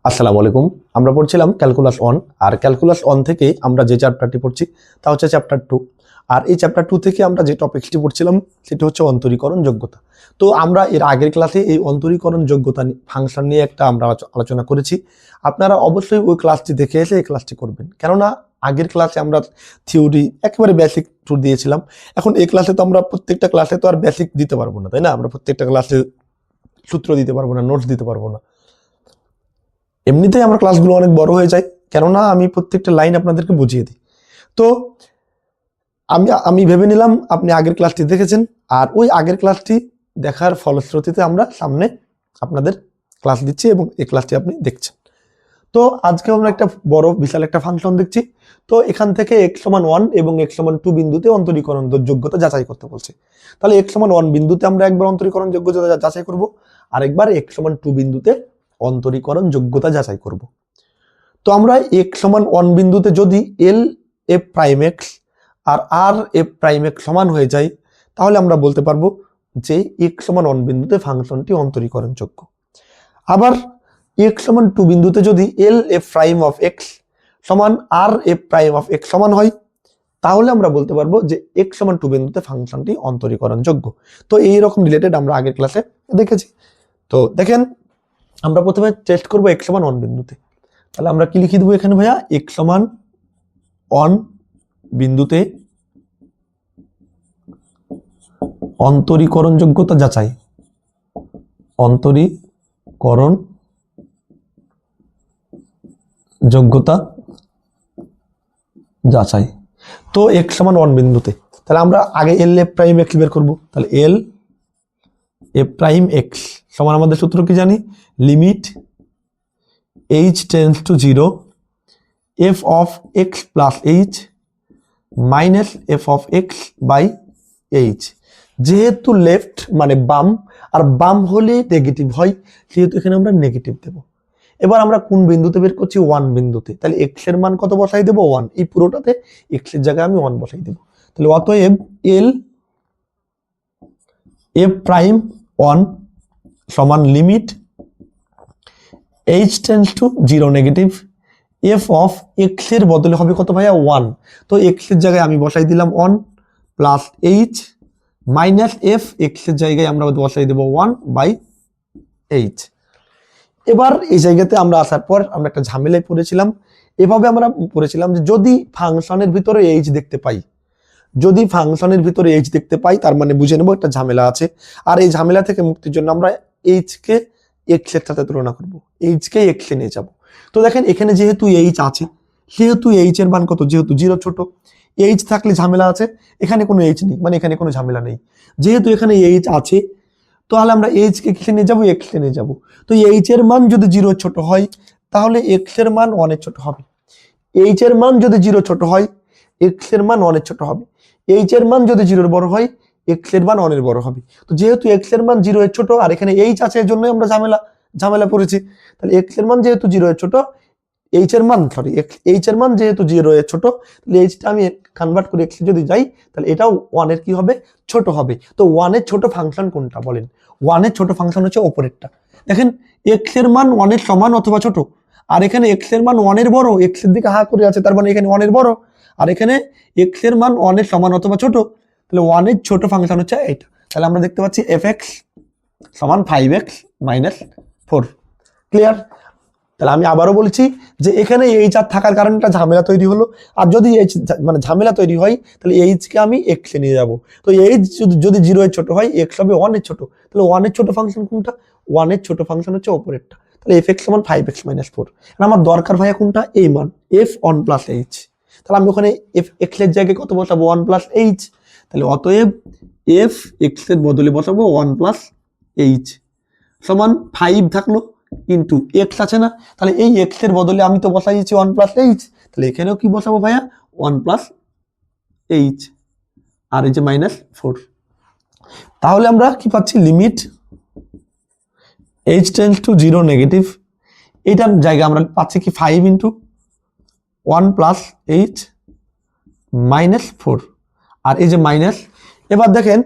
আসসালামু আলাইকুম। আমরা পড়ছিলাম ক্যালকুলাস 1 আর ক্যালকুলাস 1 থেকে আমরা যে চ্যাপ্টারটি পড়ছি তা হচ্ছে চ্যাপ্টার 2। আর এই চ্যাপ্টার 2 থেকে আমরা যে টপিকটি পড়ছিলাম সেটি হচ্ছে অন্তরীকরণ যোগ্যতা। তো আমরা এর আগের ক্লাসে এই অন্তরীকরণ যোগ্যতা ফাংশন নিয়ে একটা আমরা আলোচনা করেছি। আপনারা অবশ্যই ওই ক্লাসটি দেখে এসে এই ক্লাসটি করবেন, কেননা আগের ক্লাসে আমরা থিওরি একেবারে বেসিক ট্যুর দিয়েছিলাম। এখন এই ক্লাসে তো আমরা প্রত্যেকটা ক্লাসে তো আর বেসিক দিতে পারবো না, তাই না? আমরা প্রত্যেকটা ক্লাসে সূত্র দিতে পারবো না, নোটস দিতে পারবো না। এমনিতেই আমার ক্লাসগুলো অনেক বড় হয়ে যায়, কেননা আমি প্রত্যেকটা লাইন আপনাদেরকে বুঝিয়ে দিই। তো আমি ভেবে নিলাম আপনি আগের ক্লাসটি দেখেছেন, আর ওই আগের ক্লাসটি দেখার ফলশ্রুতিতে আমরা সামনে আপনাদের ক্লাস দিচ্ছি এবং এই ক্লাসটি আপনি দেখছেন। তো আজকে আমরা একটা বড় বিশাল একটা ফাংশন দেখছি। তো এখান থেকে x=1 এবং x=2 বিন্দুতে অন্তরীকরণ যোগ্যতা যাচাই করতে বলছে। তাহলে x=1 বিন্দুতে আমরা একবার অন্তরীকরণ যোগ্যতা যাচাই করব, আরেকবার x=2 বিন্দুতে অন্তরীকরণ যোগ্যতা যাচাই করব। তো আমরা x=1 বিন্দুতে যদি l f'(x) আর r f'(x) সমান হয়ে যায়, তাহলে আমরা বলতে পারবো যে x=1 বিন্দুতে ফাংশনটি অন্তরীকরণ যোগ্য। আবার x=2 বিন্দুতে যদি l f'(x) সমান r f'(x) সমান হয়, তাহলে আমরা বলতে পারবো যে x=2 বিন্দুতে ফাংশনটি অন্তরীকরণ যোগ্য। তো এই রকম রিলেটেড আমরা আগের ক্লাসে দেখেছি। তো দেখেন, আমরা প্রথমে টেস্ট করব x=1 বিন্দুতে। তাহলে আমরা কি লিখে দেবো এখানে ভাইয়া? x=1 বিন্দুতে অন্তরীকরণ যোগ্যতা যাচাই, অন্তরীকরণ যোগ্যতা যাচাই। তো x=1 বিন্দুতে তাহলে আমরা আগে l f'(x) বের করব। তাহলে l f'(x) সমান আমাদের সূত্র কি জানি? Limit h → 0 f(x + h minus f(x/h)। যেহেতু লেফট মানে বাম, আর বাম হলে নেগেটিভ হয়, সেহেতু এখানে আমরা নেগেটিভ দেব। এবার আমরা কোন বিন্দুতে বের করছি? 1 বিন্দুতে। তাহলে x এর মান কত বসাই দেবো? 1। এই পুরোটাতে x এর জায়গায় আমি 1 বসাই দেবো। তাহলে অতএব l f'(1) সমান লিমিট h → 0 নেগেটিভ f(x) এর বদলে হবে কত ভাইয়া? 1। তো x এর জায়গায় আমি বসাই দিলাম 1 প্লাস h মাইনাস f(x) এর জায়গায় আমরা বসাই দেবো 1/h। এবার এই জায়গাতে আমরা আসার পর আমরা একটা ঝামেলায় পড়েছিলাম। এভাবে আমরা পড়েছিলাম যে যদি ফাংশনের ভিতরে h দেখতে পাই, যদি ফাংশনের ভিতরে h দেখতে পাই, তার মানে বুঝে নেব একটা ঝামেলা আছে। আর এই ঝামেলা থেকে মুক্তির জন্য আমরা h কে x এর সাথে তুলনা করব, h কে x এ নিয়ে যাব। তো দেখেন এখানে যেহেতু h আছে, সেহেতু h এর মান কত? যেহেতু 0 ছোট, h থাকলে ঝামেলা আছে, এখানে কোনো h নেই, মানে এখানে কোনো ঝামেলা নেই। যেহেতু এখানে h আছে, তাহলে আমরা h কে কিসে নিয়ে যাব? x এ নিয়ে যাব। তো h এর মান যদি 0 ছোট হয়, তাহলে x এর মান 1 এর ছোট হবে। h এর মান যদি 0 ছোট হয়, x এর মান 1 এর ছোট হবে। h এর মান যদি 0 এর বড় হয়, x এর মান 1 এর বড় হবে। তো যেহেতু x এর মান 0 এর ছোট, আর এখানে h আছে, এর জন্যই আমরা ঝামেলা পড়েছি। তাহলে x এর মান যেহেতু 0 এর ছোট, h এর মান যেহেতু 0 এর ছোট, তাহলে h টা আমি কনভার্ট করে x এ যদি যাই, তাহলে এটাও 1 এর কি হবে? ছোট হবে। তো 1 এর ছোট ফাংশন কোনটা বলেন? 1 এর ছোট ফাংশন হচ্ছে উপরেরটা। দেখেন x এর মান 1 এর সমান অথবা ছোট, আর এখানে x এর মান 1 এর বড়, x এর দিকে হা করে আছে, তার মানে এখানে 1 এর বড়, আর এখানে x এর মান 1 এর সমান অথবা ছোট। তাহলে 1 এর ছোট ফাংশন হচ্ছে এইটা। তাহলে আমরা দেখতে পাচ্ছি f(x) সমান 5x - 4। ক্লিয়ার? তাহলে আমি আবারও বলছি যে এখানে h আর থাকার কারণে একটা ঝামেলা তৈরি হলো। আর যদি h মানে ঝামেলা তৈরি হয়, তাহলে h কে আমি x এ নিয়ে যাব। তো h যদি 0 এর ছোট হয়, x হবে 1 এর ছোট। তাহলে 1 এর ছোট ফাংশন কোনটা? 1 এর ছোট ফাংশন হচ্ছে উপরেরটা। তাহলে f(x) সমান 5x - 4। আমার দরকার ভাইয়া কোনটা? এই মান f(1 + h)। তাহলে আমি ওখানে f(x) এর জায়গায় কত বসাবো? 1 + h। তাহলে অতএব f(x) এর বদলে বসাবো 1 + h সমান 5 থাকলো ইন্টু x আছে না, তাহলে এই x এর বদলে আমি তো বসাইছি 1 + h। তাহলে এখানেও কি বসাবো ভাইয়া? 1 + h আর এই যে -4। তাহলে আমরা কি পাচ্ছি? লিমিট h → 0 নেগেটিভ, এইটার জায়গায় আমরা পাচ্ছি কি? 5 × 1 + h -4 আর এই যে মাইনাস। এবার দেখেন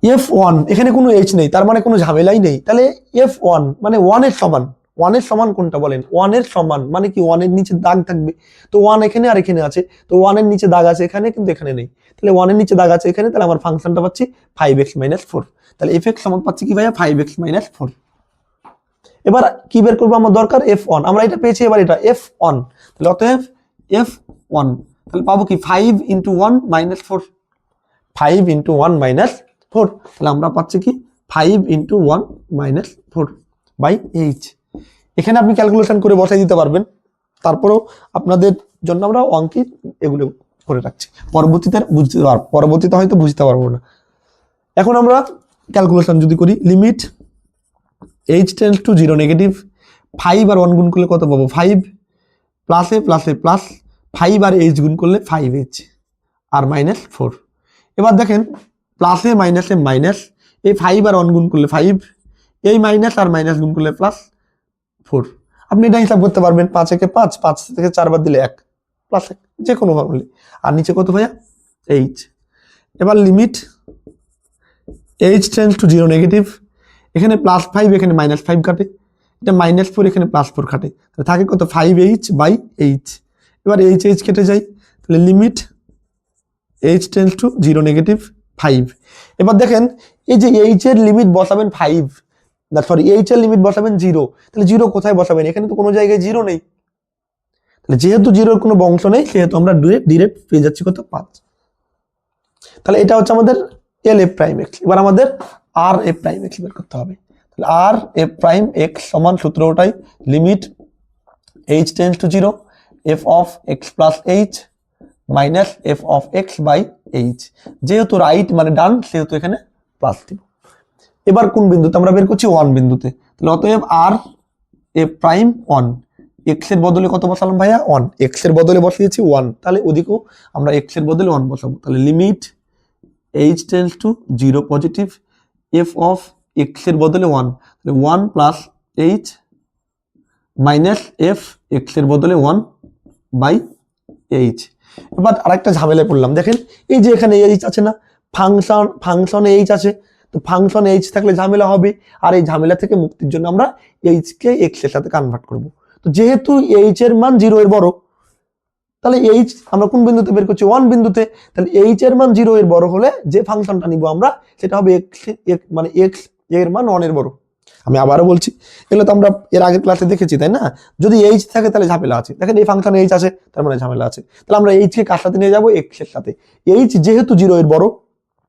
f1 এখানে কোনো h নেই, তার মানে কোনো ঝামেলাই নেই। তাহলে f1 মানে 1 এর সমান, ওয়ানের সমান কোনটা বলেন? ওয়ানের সমান মানে কি? ওয়ানের নিচে দাগ থাকবে, তো ওয়ান এখানে আর এখানে আছে, তো ওয়ানের নিচে দাগ আছে এখানে কিন্তু এখানে নেই, তাহলে ওয়ানের নিচে দাগ আছে এখানে, তাহলে আমার ফাংশনটা পাচ্ছি 5x - 4। তাহলে f(x) সমান পাচ্ছি কি ভাইয়া? 5x - 4। এবার কি বের করবো আমার দরকার? f1, আমরা এটা পেয়েছি, এবার এটা f1, তাহলে অতএব f1 তাহলে পাবো কি? 5 × 1 - 4, 5 × 1 - 4, তাহলে আমরা পাচ্ছি কি? 5 × 1 - 4 বাই h। এখানে আপনি ক্যালকুলেশন করে বসাই দিতে পারবেন, তারপরেও আপনাদের জন্য আমরা অঙ্কে এগুলো করে রাখছি, পরবর্তীতে হয়তো বুঝতে পারবো না। এখন আমরা ক্যালকুলেশন যদি করি, limit h tends to 0 negative, 5 আর 1 গুণ করলে কত পাবো? 5 প্লাস এ প্লাস এ প্লাস 5 আর h গুণ করলে 5h আর -4। এবার দেখেন প্লাসে মাইনাসে মাইনাস, এই 5 আর 1 গুণ করলে 5, এই মাইনাস আর মাইনাস গুণ করলে +4। আপনি এটা হিসাব করতে পারবেন, 5 একে 5, 5 থেকে 4 বাদ দিলে 1, প্লাস 1 যে কোনো ভাবে। আর নিচে কত ভাইয়া? h। এবার limit h tends to 0 negative, এখানে +5 এখানে -5 কাটে, এটা -4 এখানে +4 কাটে, তাহলে থাকে কত? 5h by h। এবার h কেটে যায়, তাহলে limit h tends to 0 negative 5। এবার দেখেন এই যে h এর লিমিট বসাবেন 5, না সরি h এর লিমিট বসাবেন 0, তাহলে 0 কোথায় বসাবেন? এখানে তো কোনো জায়গায় 0 নেই, তাহলে যেহেতু 0-র কোনো বংশ নেই সেহেতু আমরা ডিরেক্ট পেয়ে যাচ্ছি কত? 5। তাহলে এটা হচ্ছে আমাদের LF'(x). এবার আমাদের RF'(x) বের করতে হবে। তাহলে RF'(x) সমান সূত্র ওটাই, limit h tends to 0 f(x + h) minus f(x / h). যেহেতু রাইট মানে ডান সেহেতু এখানে প্লাস দিব। এবার কোন বিন্দুতে? আমরা বের করছি 1 বিন্দুতে, তাহলে অতএব RF'(1), x এর বদলে কত বসালাম ভাইয়া? 1, x এর বদলে বসিয়েছি 1, তাহলে ওদিকেও আমরা x এর বদলে 1 বসাবো। তাহলে limit h tends to 0 positive, f(x) এর বদলে 1, তাহলে 1 + h মাইনাস f(x) এর বদলে 1 বাই h। এবার আরেকটা ঝামেলায় পড়লাম, দেখেন এই যে এখানে h আছে না, ফাংশনে h আছে, তো ফাংশন h থাকলে ঝামেলা হবে, আর এই ঝামেলা থেকে মুক্তির জন্য আমরা h কে x এর সাথে কনভার্ট করব। তো যেহেতু h এর মান 0 এর বড়, তাহলে h আমরা কোন বিন্দুতে বের করছি? 1 বিন্দুতে, তাহলে h এর মান 0 এর বড় হলে যে ফাংশনটা নিব আমরা সেটা হবে x, মানে x এর মান 1 এর বড়। আমি আবারও বলছি, এগুলো তো আমরা এর আগের ক্লাসে দেখেছি তাই না? যদি h থাকে তাহলে ঝামেলা আছে, দেখেন এই ফাংশনে h আছে তার মানে ঝামেলা আছে, তাহলে আমরা h কে কার সাথে নিয়ে যাব? x এর সাথে। h যেহেতু 0 এর বড়,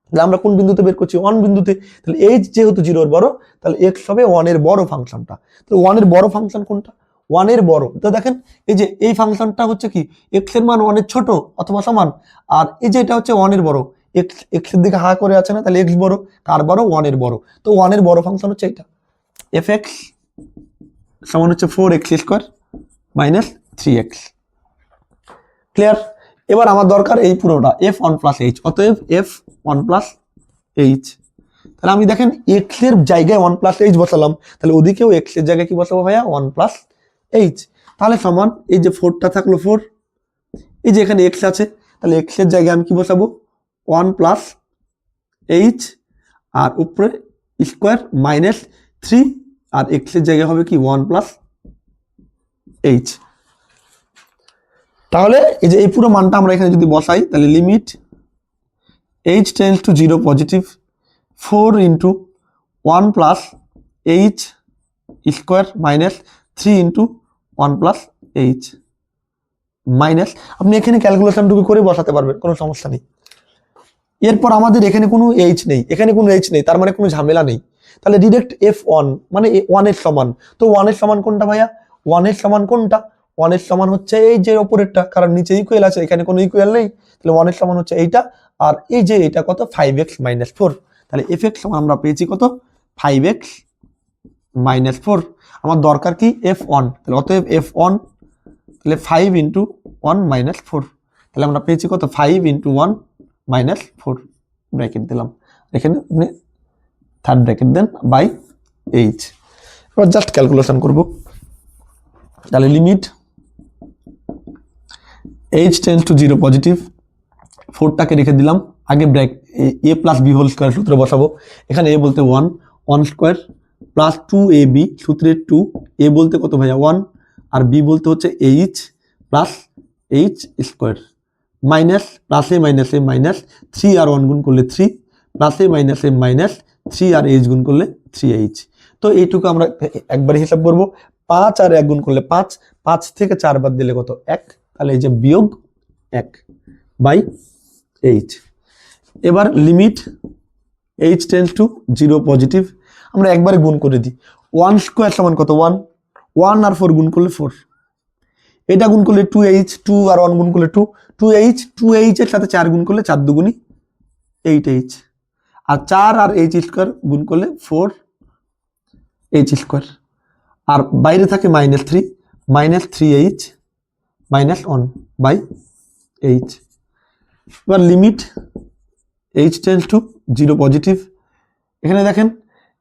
তাহলে আমরা কোন বিন্দুতে বের করছি? 1 বিন্দুতে, তাহলে h যেহেতু 0 এর বড়, তাহলে x হবে 1 এর বড় ফাংশনটা। তাহলে 1 এর বড় ফাংশন কোনটা? 1 এর বড়, তো দেখেন এই যে এই ফাংশনটা হচ্ছে কি x এর মান 1 এর ছোট অথবা সমান, আর এই যে এটা হচ্ছে 1 এর বড়, x এর দিকে হা করে আছে না, তাহলে x বড়, কার বড়? 1 এর বড়। তো 1 এর বড় ফাংশন হচ্ছে এটা, fx সমান হচ্ছে 4x² - 3x। ক্লিয়ার? এবার আমার দরকার এই পুরোটা f1 + h, অতএব f1 + h। তাহলে আমি দেখেন x এর জায়গায় 1 + h বসালাম, তাহলে ওদিকেও x এর জায়গায় কি বসাবো ভাইয়া? 1 + h। তাহলে সমান এই যে 4টা থাকলো 4, এই যে এখানে x আছে, তাহলে x এর জায়গায় আমি কি বসাবো? 1 + h, আর উপরে স্কোয়ার -3, আর x এর জায়গায় হবে কি? 1 + h। তাহলে এই যে এই পুরো মানটা আমরা এখানে যদি বসাই, তাহলে limit h tends to 0 positive, 4 × 1 + h square -3 × 1 + h minus, আপনি এখানে ক্যালকুলেশনটুকু করে বসাতে পারবেন, কোনো সমস্যা নেই। এরপর আমাদের এখানে কোনো h নেই, এখানে কোনো h নেই, তার মানে কোনো ঝামেলা নেই, তাহলে ডিরেক্ট f1 মানে 1 এর সমান। তো 1 এর সমান কোনটা ভাইয়া? 1 এর সমান কোনটা? 1 এর সমান হচ্ছে এই যে উপরেরটা, কারণ নিচে ইকুয়াল আছে, এখানে কোনো ইকুয়াল নেই, তাহলে 1 এর সমান হচ্ছে এইটা, আর এই যে এটা কত? 5x - 4। তাহলে fx সমান আমরা পেয়েছি কত? 5x - 4। আমার দরকার কি? f1, তাহলে অতএব f1 তাহলে 5 × 1 - 4, তাহলে আমরা পেয়েছি কত? 5 × 1 - 4 ব্র্যাকেট দিলাম, এখানে আপনি থার্ড ব্র্যাকেট দেন বাই h। এবার জাস্ট ক্যালকুলেশন করব, তাহলে limit h tends to 0 positive, 4টাকে রেখে দিলাম, আগে a + b² সূত্র বসাবো, এখানে a বলতে 1 স্কোয়ার প্লাস 2ab, সূত্রের 2, a বলতে কত ভাইয়া 1 আর b বলতে হচ্ছে h plus h square minus plus এ মাইনাস 3 আর 1 গুণ করলে 3 প্লাস এ মাইনাস 3 আর h গুণ করলে 3h। তো এইটুকু আমরা একবার হিসাব করব, 5 আর 1 গুণ করলে 5, 5 থেকে 4 বাদ দিলে কত 1, তাহলে এই যে বিয়োগ 1 বাই h। এবার limit h tends to 0 positive, আমরা একবারে গুণ করে দিই। 1 স্কোয়ার সমান কত 1, 1 আর 4 গুণ করলে 4, এটা গুণ করলে 2h, 2 আর 1 গুণ করলে 2, 2h এর সাথে 4 গুণ করলে 4 দুগুণি 8h, আর 4 আর h স্কোয়ার গুণ করলে 4h স্কোয়ার, আর বাইরে থাকে -3, -3h -1 বাই h। এবার limit h tends to 0 positive, এখানে দেখেন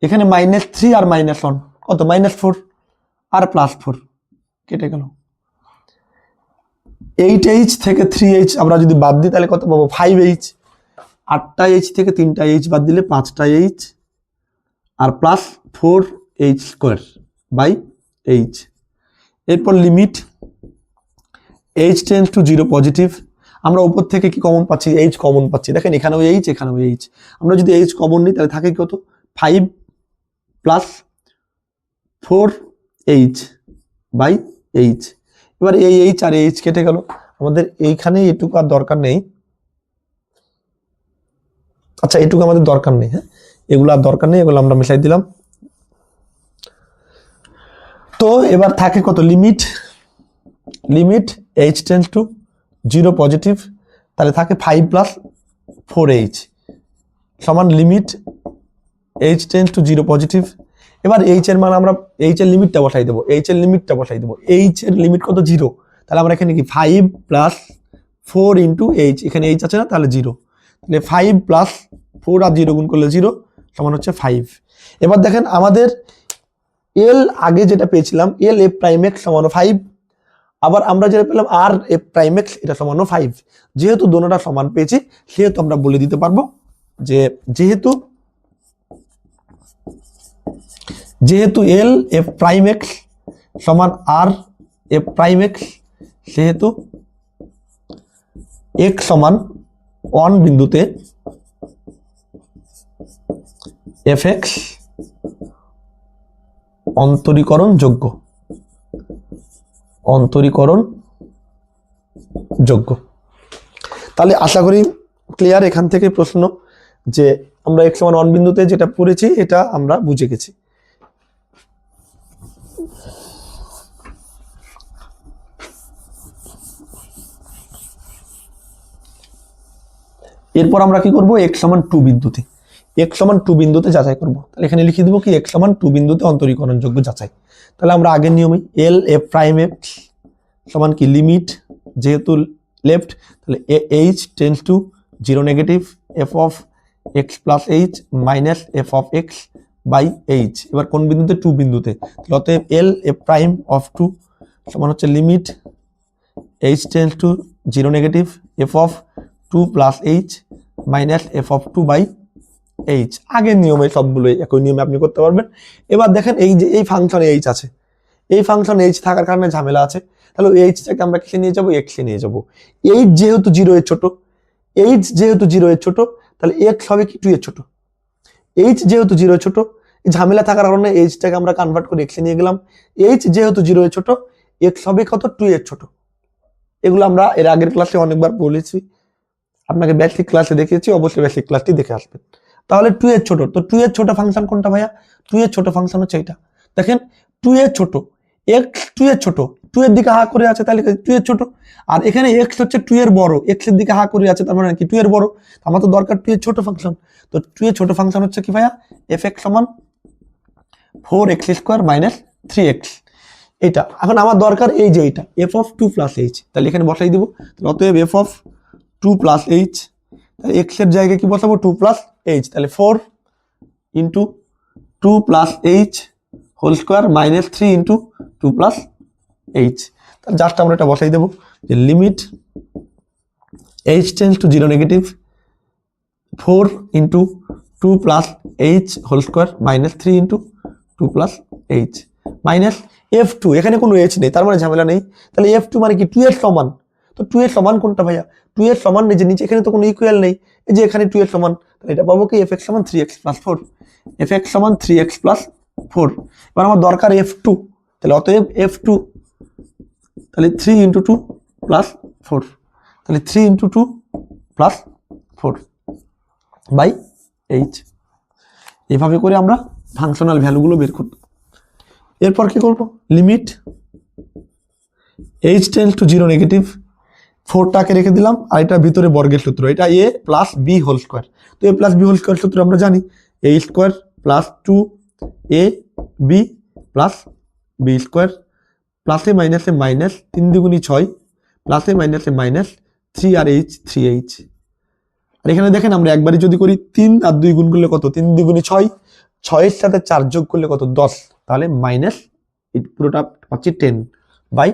এখানে -3 আর -1 কত -4 আর +4 কেটে গেল। 8h থেকে 3h আমরা যদি বাদ দিই তাহলে কত পাবো 5h, 8টা h থেকে 3টা h বাদ দিলে 5টা h আর plus 4h square by h। এরপর limit h tends to 0 positive, আমরা উপর থেকে কি কমন পাচ্ছি h কমন পাচ্ছি, দেখেন এখানেও h এখানেও h, আমরা যদি h কমন নিই তাহলে থাকে কত 5 প্লাস 4h বাই h। এবার এই h আর h কেটে গেল, আমাদের এইখানে এটুকু আর দরকার নেই, আচ্ছা এটুকু আমাদের দরকার নেই, হ্যাঁ এগুলো আর দরকার নেই, এগুলো আমরা মিশাই দিলাম। তো এবার থাকে কত limit h tends to 0 positive, তাহলে থাকে 5 প্লাস 4h সমান limit h tends to 0 positive. এবার h এর মান আমরা h এর লিমিটটা বসাই দেবো, h এর লিমিট কত 0, তাহলে আমরা এখানে কি 5 প্লাস 4 ইন্টু h, এখানে h আছে না তাহলে 0, তাহলে 5 প্লাস 4 আর 0 গুণ করলে 0 সমান হচ্ছে 5। এবার দেখেন আমাদের l আগে যেটা পেয়েছিলাম l f প্রাইম x সমান 5, আবার আমরা যেটা পেলাম r f প্রাইম x এটা সমান 5, যেহেতু দোনোটা সমান পেয়েছি সেহেতু আমরা বলে দিতে পারবো যে যেহেতু l f প্রাইম x সমান r f প্রাইম x, সেহেতু x সমান 1 বিন্দুতে fx অন্তরীকরণ যোগ্য। তাহলে আশা করি ক্লিয়ার, এখান থেকে প্রশ্ন যে আমরা x সমান 1 বিন্দুতে যেটা পড়েছি এটা আমরা বুঝে গেছি। এরপর আমরা কি করব x সমান 2 বিন্দুতে, যাচাই করব, তাহলে এখানে লিখে দেবো কি x সমান 2 বিন্দুতে অন্তরীকরণ যোগ্য যাচাই। তাহলে আমরা আগের নিয়মে l f প্রাইম x সমান কি লিমিট, যেহেতু লেফট তাহলে h tends to 0 negative f of x plus h minus f of x by h। এবার কোন বিন্দুতে 2 বিন্দুতে, তাহলে অতএব l f প্রাইম অফ 2 সমান হচ্ছে limit h tends to 0 negative f of 2 plus h minus f of 2 by h। আগের নিয়মে সবগুলো একই নিয়মে আপনি করতে পারবেন। এবার দেখেন এই যে এই ফাংশনে h আছে, এই ফাংশন h থাকার কারণে ঝামেলা আছে, তাহলে h টাকে আমরা কিসে নিয়ে যাব x এ নিয়ে যাব। h যেহেতু 0 এর ছোট, তাহলে x হবে কি 2 এর ছোট, h যেহেতু 0 এর ছোট, এই ঝামেলা থাকার কারণে h টাকে আমরা কনভার্ট করে x এ নিয়ে গেলাম। h যেহেতু 0 এর ছোট, x হবে কত 2 এর ছোট। এগুলো আমরা এর আগের ক্লাসে অনেকবার বলেছি, আপনাকে বেসিক ক্লাসে দেখিয়েছি, অবশ্যই বেসিক ক্লাসটি দেখে আসবেন। তাহলে 2 এর ছোট, তো 2 এর ছোট ফাংশন কোনটা ভাইয়া, 2 এর ছোট ফাংশন হচ্ছে এটা, দেখেন 2 এর ছোট, x 2 এর ছোট, 2 এর দিকে হা করে আছে তাহলে 2 এর ছোট, আর এখানে x হচ্ছে 2 এর বড়, x এর দিকে হা করে আছে তার মানে কি 2 এর বড়, আমার তো দরকার 2 এর ছোট ফাংশন। তো 2 এর ছোট ফাংশন হচ্ছে কি ভাইয়া fx সমান 4x স্কয়ার মাইনাস 3x, এটা এখন আমার দরকার এই যে এটা f অফ 2 প্লাস h, তাহলে এখানে বসাই দিব, অতএব f অফ 2 প্লাস h, তাহলে x এর জায়গায় কি বসাবো 2 প্লাস h, তাহলে 4 into 2 plus h whole square minus 3 into 2 plus h, তাহলে জাস্ট আমরা এটা বসাই দেবো যে limit h tends to 0 negative 4 into 2 plus h whole square minus 3 into two plus H minus F2, এখানে কোনো এইচ নেই, তার মানে ঝামেলা নেই। তাহলে F2 মানে কি 2 এর সমান। তো 2 এর সমান কোনটা ভাইয়া? 2 এর সমান নিচে নিচে, এখানে তো কোনো ইকুয়াল নেই, এই যে এখানে 2 এর সমান, তাহলে এটা পাবো কি fx সমান 3x প্লাস 4, fx সমান 3x প্লাস 4। এবার আমার দরকার F2, তাহলে অতএব F2 তাহলে 3 ইন্টু 2 প্লাস 4, তাহলে 3 ইন্টু 2 প্লাস 4 বাই এইচ। এভাবে করে আমরা ফাংশনাল ভ্যালুগুলো বের করব। এরপর কি করব? Limit h tends to 0 negative, 4টাকে রেখে দিলাম, আর এটার ভিতরে বর্গের সূত্র, এটা a plus B whole square. তো a plus B whole square সূত্র আমরা জানি, a square plus 2 a B plus B square, প্লাসে মাইনাসে মাইনাস, 3 দুগুণী 6, প্লাসে মাইনাসে মাইনাস, 3 আর h 3h। আর এখানে দেখেন আমরা একবারই যদি করি 3 আর 2 গুণ করলে কত? 3 দুগুণী 6, 6 এর সাথে 4 যোগ করলে কত? 10, তাহলে মাইনাস পুরোটা পাচ্ছি 10 বাই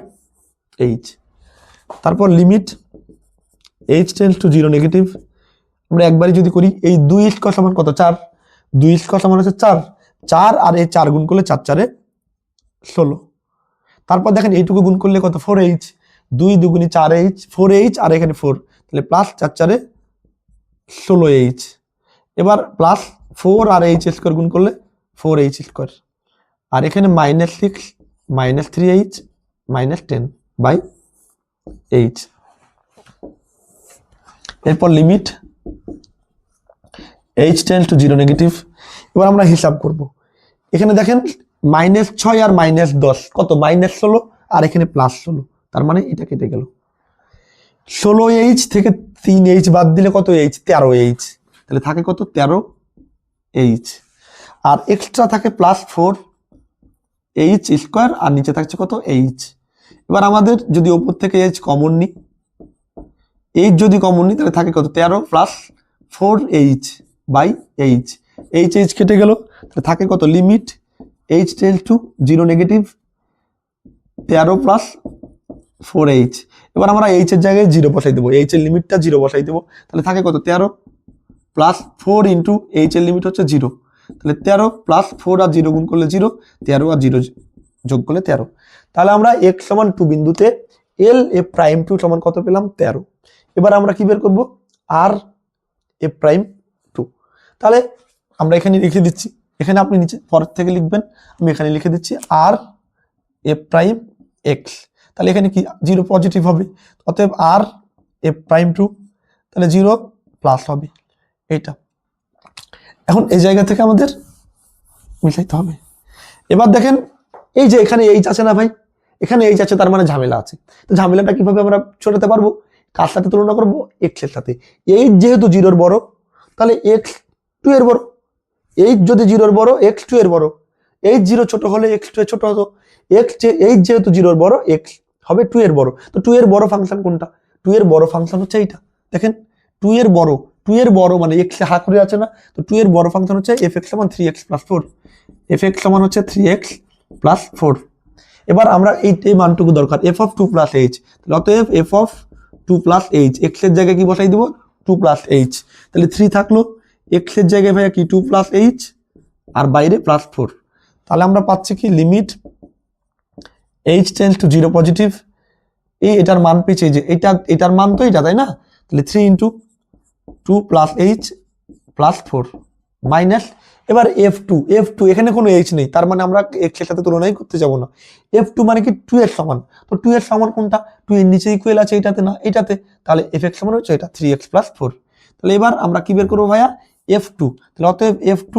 এইচ। তারপর limit h tends to 0 negative, আমরা একবারই যদি করি, এই 2 স্কোয়ার সমান কত? 4, 2 স্কোয়ার সমান হচ্ছে 4, 4 আর এই 4 গুণ করলে 4 4 16। তারপর দেখেন এইটুকু গুণ করলে কত? 4h, 2 দুগুণী 4h, 4h আর এখানে 4, তাহলে প্লাস 4 4 16h। এবার প্লাস 4 আর h স্কোয়ার গুণ করলে 4h স্কোয়ার, আর এখানে minus 6 minus 3h minus 10 by H. এরপর limit h tends to 0 negative, এবার আমরা হিসাব করব। এখানে দেখেন -6 আর -10 কত? -16 আর এখানে +16, তার মানে এটা কেটে গেল। 16h থেকে 3h বাদ দিলে কত h? 13h, তাহলে থাকে কত? 13h, আর এক্সট্রা থাকে +4h স্কোয়ার, আর নিচে থাকছে কত? h। এবার আমাদের যদি ওপর থেকে h কমন নিই, h যদি কমন নিই, তাহলে থাকে কত? 13 plus 4h by h, h কেটে গেল, তাহলে থাকে কত? Limit h tends to 0 negative 13 plus 4h। এবার আমরা h এর জায়গায় 0 বসাই দেবো, h এর লিমিটটা 0 বসাই দেবো, তাহলে থাকে কত? 13 প্লাস 4 ইন্টু h এর লিমিট হচ্ছে 0, তাহলে 13 প্লাস 4 আর 0 গুণ করলে 0, 13 আর 0 যোগ করলে 13। তাহলে আমরা x সমান 2 বিন্দুতে l f প্রাইম 2 সমান কত পেলাম? 13। এবার আমরা কি বের করবো? r f prime 2। তাহলে আমরা এখানে লিখে দিচ্ছি, এখানে আপনি নিচে পরের থেকে লিখবেন, আমি এখানে লিখে দিচ্ছি r f প্রাইম x। তাহলে এখানে কি 0 পজিটিভ হবে, অতএব r f প্রাইম 2, তাহলে 0 প্লাস হবে এইটা। এখন এই জায়গা থেকে আমাদের মিলাইতে হবে। এবার দেখেন এই যে এখানে এইচ আছে না ভাই, এখানে এইচ আছে, তার মানে ঝামেলা আছে। তো ঝামেলাটা কিভাবে আমরা ছড়াতে পারবো? কার সাথে তুলনা করবো? এক্স এর সাথে। এইচ যেহেতু 0 বড়, তাহলে এক্স 2 এর বড়। এইচ যদি 0 বড়, এক্স 2 এর বড়। এইচ 0 ছোট হলে এক্স 2 এর ছোট হতো। এইচ যেহেতু 0 বড়, এক্স হবে 2 এর বড়। তো 2 এর বড় ফাংশন কোনটা? 2 এর বড় ফাংশন হচ্ছে এইটা। দেখেন 2 এর বড়, 2 এর বড় মানে এক্স এ হাত করে আছে না, তো 2 এর বড় ফাংশন হচ্ছে fx সমান 3x প্লাস 4, fx সমান হচ্ছে 3x প্লাস 4। এবার আমরা এই মানটুকু দরকার, f অফ 2 প্লাস h, তাহলে অতএব f of 2 plus h, x এর জায়গায় কি বসাই দেবো? 2 প্লাস h, তাহলে 3 থাকলো, x এর জায়গায় ভাইয়া কি 2 প্লাস h, আর বাইরে প্লাস 4। তাহলে আমরা পাচ্ছি কি limit h tends to 0 positive, এটার মান পেয়েছে, যে এটার মান তো এটা, তাই না? তাহলে 3 into 2 plus h plus 4 minus, এবার f2 এখানে কোনো h নেই, তার মানে আমরা x এর সাথে তুলনাই করতে যাব না। f2 মানে কি 2 এর সমান, তো 2 এর সমান কোনটা? 2 এর নিচে ইকুয়াল আছে এটাতে না এটাতে, তাহলে fx সমান হচ্ছে এটা 3x প্লাস 4। তাহলে এবার আমরা কি বের করবো ভাইয়া? f2, তাহলে অতএব f2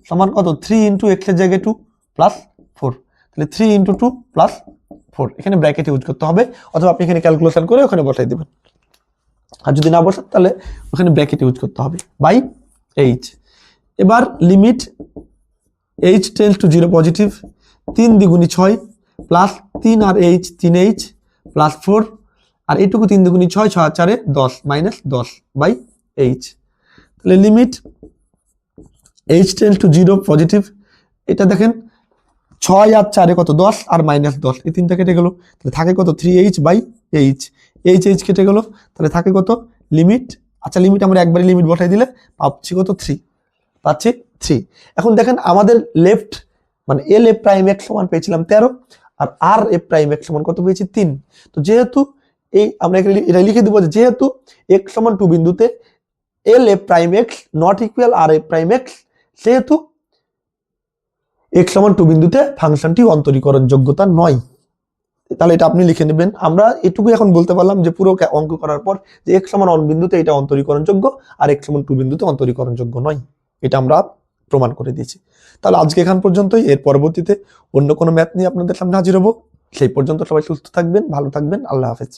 সমান কত? 3 ইন্টু x এর জায়গায় 2 প্লাস 4, তাহলে 3 ইন্টু 2 প্লাস 4, এখানে ব্র্যাকেট ইউজ করতে হবে, অথবা আপনি এখানে ক্যালকুলেশন করে ওখানে বসাই দেবেন, আর যদি না বসান তাহলে ওখানে ব্র্যাকেট ইউজ করতে হবে বাই এইচ। এবার limit h tends to 0 positive, 3 দ্বিগুণী 6 প্লাস 3 আর h 3h প্লাস 4, আর এইটুকু 3 দ্বিগুণী 6, 6 আর 4 10 মাইনাস 10 বাই এইচ। তাহলে limit h tends to 0 positive, এটা দেখেন 6 আর 4 কত? 10 আর মাইনাস 10, এই তিনটা কেটে গেল, তাহলে থাকে কত? 3h বাই h, h কেটে গেল, তাহলে থাকে কত? লিমিট, আচ্ছা লিমিট আমরা একবারই লিমিট বসাই দিলে পাচ্ছি কত? 3, পাচ্ছি 3। এখন দেখেন আমাদের লেফট মানে এল এ প্রাইম এক্স সমান পেয়েছিলাম 13, আর আর এ প্রাইম এক্স সমান কত পেয়েছি 3। তো যেহেতু এই আমরা এটা লিখে দিব যে যেহেতু এক্স সমান 2 বিন্দুতে এল এ prime x not equal R এ প্রাইম এক্স, সেহেতু এক্স সমান 2 বিন্দুতে ফাংশনটি অন্তরীকরণ যোগ্যতা নয়। তাহলে এটা আপনি লিখে নেবেন। আমরা এটুকু এখন বলতে পারলাম যে পুরো অঙ্ক করার পর যে এক্স সমান 1 বিন্দুতে এটা অন্তরীকরণ যোগ্য আর এক্স সমান 2 বিন্দুতে অন্তরীকরণ যোগ্য নয়, এটা আমরা প্রমাণ করে দিয়েছি। তাহলে আজকে এখান পর্যন্তই, এর পরবর্তীতে অন্য কোনো ম্যাথ নিয়ে আপনাদের সামনে হাজির হব। সেই পর্যন্ত সবাই সুস্থ থাকবেন, ভালো থাকবেন, আল্লাহ হাফেজ।